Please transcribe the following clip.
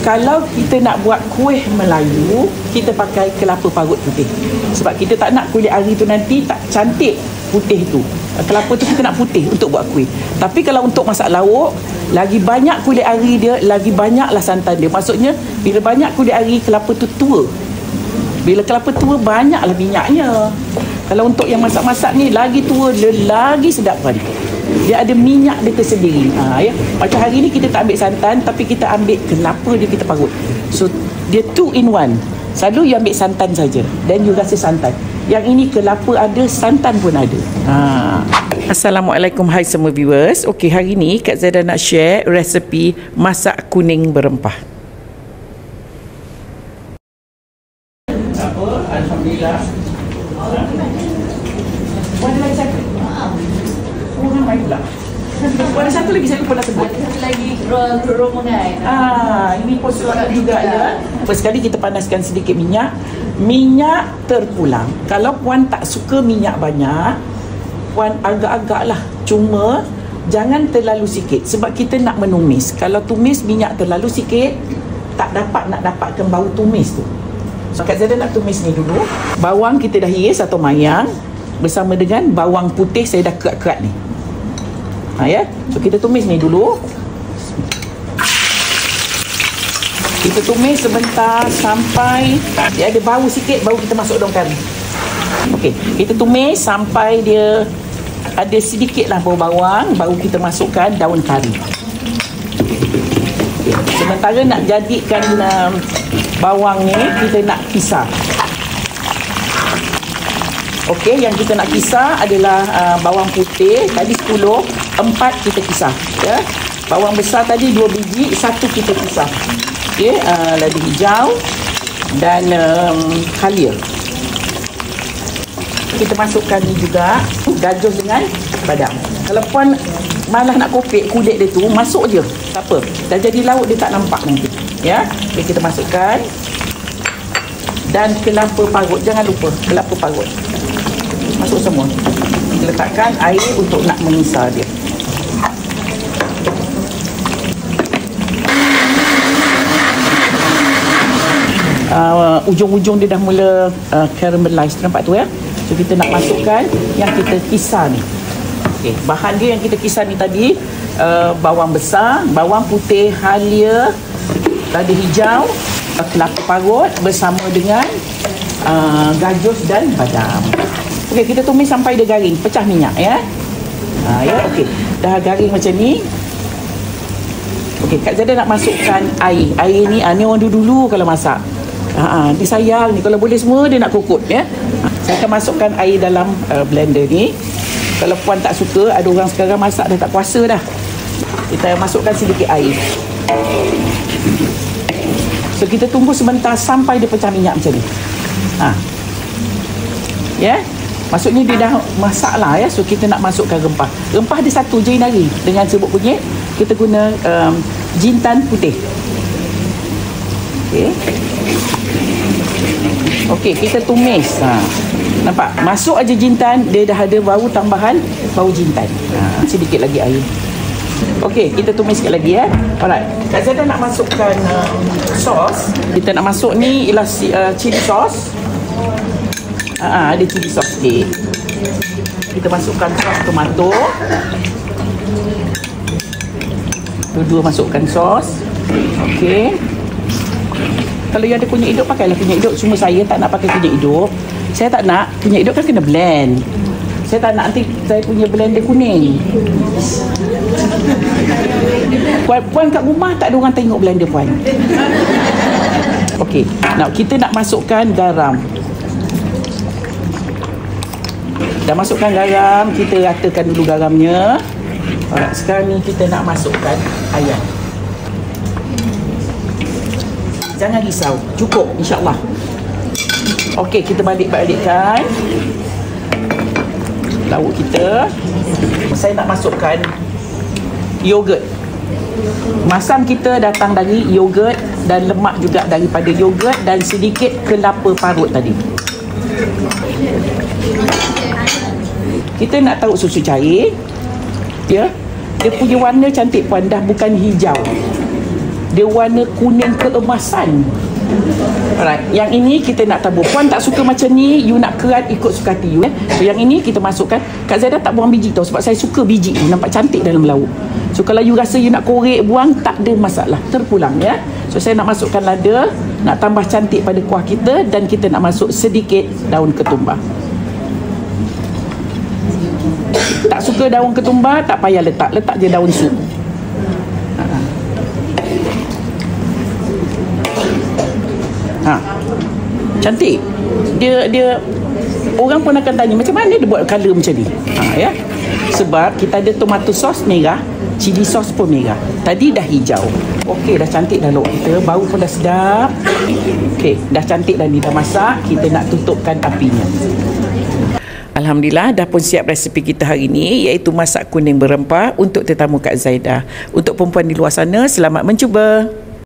Kalau kita nak buat kuih Melayu, kita pakai kelapa parut putih. Sebab kita tak nak kulit ari tu nanti tak cantik putih tu. Kelapa tu kita nak putih untuk buat kuih. Tapi kalau untuk masak lauk, lagi banyak kulit ari dia, lagi banyaklah santan dia. Maksudnya, bila banyak kulit ari, kelapa tu tua. Bila kelapa tua, banyaklah minyaknya. Kalau untuk yang masak-masak ni, lagi tua dia lagi sedap kan. Dia ada minyak dia tersendiri. Ya. Macam hari ni kita tak ambil santan, tapi kita ambil kelapa dia kita parut. So dia 2 in 1. Selalu you ambil santan saja, dan you rasa santan. Yang ini kelapa ada, santan pun ada. Assalamualaikum, hai semua viewers. Okey, hari ni Kak Zaida nak share resepi masak kuning berempah. Alhamdulillah. Ada satu lagi saya lupa nak sebut. Lagi romongan. Ini pun selatan juga ya. First sekali kita panaskan sedikit minyak. Minyak terpulang. Kalau puan tak suka minyak banyak, puan agak-agak lah. Cuma jangan terlalu sikit sebab kita nak menumis. Kalau tumis minyak terlalu sikit, tak dapat nak dapatkan bau tumis tu. So Kak Zaida nak tumis ni dulu. Bawang kita dah hiris atau mayang bersama dengan bawang putih saya dah kerat-kerat ni. Ya. So kita tumis ni dulu. Kita tumis sebentar sampai dia ada bau sikit, baru kita masuk daun kari. Okey, kita tumis sampai dia ada sedikit lah bau bawang, baru kita masukkan daun kari. Sementara nak jadikan bawang ni, kita nak kisar. Okey, yang kita nak kisar adalah bawang putih. Tadi 10, 4 kita kisar. Ya. Bawang besar tadi 2 biji, 1 kita kisar. Okey, lada hijau dan halia. Kita masukkan ni juga gajus dengan badam. Kalau puan malah nak kopek kulit dia tu, masuk je. Tak apa. Dah jadi lauk dia tak nampak nanti. Ya. Okay, kita masukkan. Dan kelapa parut, jangan lupa kelapa parut. Masuk semua. Kita letakkan air untuk nak mengisar dia. Ujung-ujung dia dah mula caramelize, nampak tu ya. So kita nak masukkan yang kita kisar ni. Okay, bahan dia yang kita kisar ni tadi, bawang besar, bawang putih, halia, lada hijau, kelapa parut bersama dengan gajus dan badam. Okey, kita tumis sampai dia garing, pecah minyak ya. Ya, okey. Dah garing macam ni. Okey, Kak Zaida nak masukkan air. Air ni ni orang dulu kalau masak. Dia sayang ni, kalau boleh semua dia nak kokot ya. Saya akan masukkan air dalam blender ni. Kalau puan tak suka, ada orang sekarang masak dah tak puasa dah. Kita masukkan sedikit air. So kita tunggu sebentar sampai dia pecah minyak macam ni. Ya. Maksudnya dia dah masak lah ya. So kita nak masukkan rempah. Rempah dia satu je nari. Dengan serbuk kunyit, kita guna jintan putih. Okey. Okey, kita tumis. Nampak? Masuk aja jintan, dia dah ada bau tambahan, bau jintan. Sedikit lagi air. Okey, kita tumis sikit lagi ya. Alright. Kak Zaida nak masukkan sos. Kita nak masuk ni ialah chili sauce. Ada chili sauce sikit. Kita masukkan sos tomato. Dua-dua masukkan sos. Okey. Kalau yang ada kunyit hidup, pakailah kunyit hidup. Cuma saya tak nak pakai kunyit hidup. Saya tak nak, kunyit hidup kan kena blend. Saya tak nak nanti saya punya blend dia kuning. Puan kat rumah tak ada orang tengok blender puan. Okey, now kita nak masukkan garam. Dah masukkan garam, kita ratakan dulu garamnya. Alright, sekarang ni kita nak masukkan ayam. Jangan risau, cukup insya-Allah. Okey, kita balik-balikkan lauk kita. Saya nak masukkan yogurt. Masam kita datang dari yogurt dan lemak juga daripada yogurt dan sedikit kelapa parut tadi. Kita nak tahu susu cair. Ya. Dia punya warna cantik puan, dah bukan hijau. dia warna kuning keemasan. Alright, yang ini kita nak tabur. Puan tak suka macam ni, you nak kerat ikut suka hati you. So yang ini kita masukkan. Kak Zaidah tak buang biji tau, sebab saya suka biji tu, nampak cantik dalam lauk. So kalau you rasa you nak korek buang, tak ada masalah, terpulang ya. So saya nak masukkan lada, nak tambah cantik pada kuah kita, dan kita nak masuk sedikit daun ketumbar. Tak suka daun ketumbar, tak payah letak je daun sup. Cantik. Dia orang pun akan tanya macam mana dia buat color macam ni. Ya. Sebab kita ada tomato sauce merah, chili sauce pun merah. Tadi dah hijau. Okey, dah cantik dah lauk kita, bau pun dah sedap. Okey, dah cantik dah ni, dah masak. Kita nak tutupkan apinya. Alhamdulillah, dah pun siap resipi kita hari ini, iaitu masak kuning berempah untuk tetamu Kak Zaidah. Untuk perempuan di luar sana, selamat mencuba.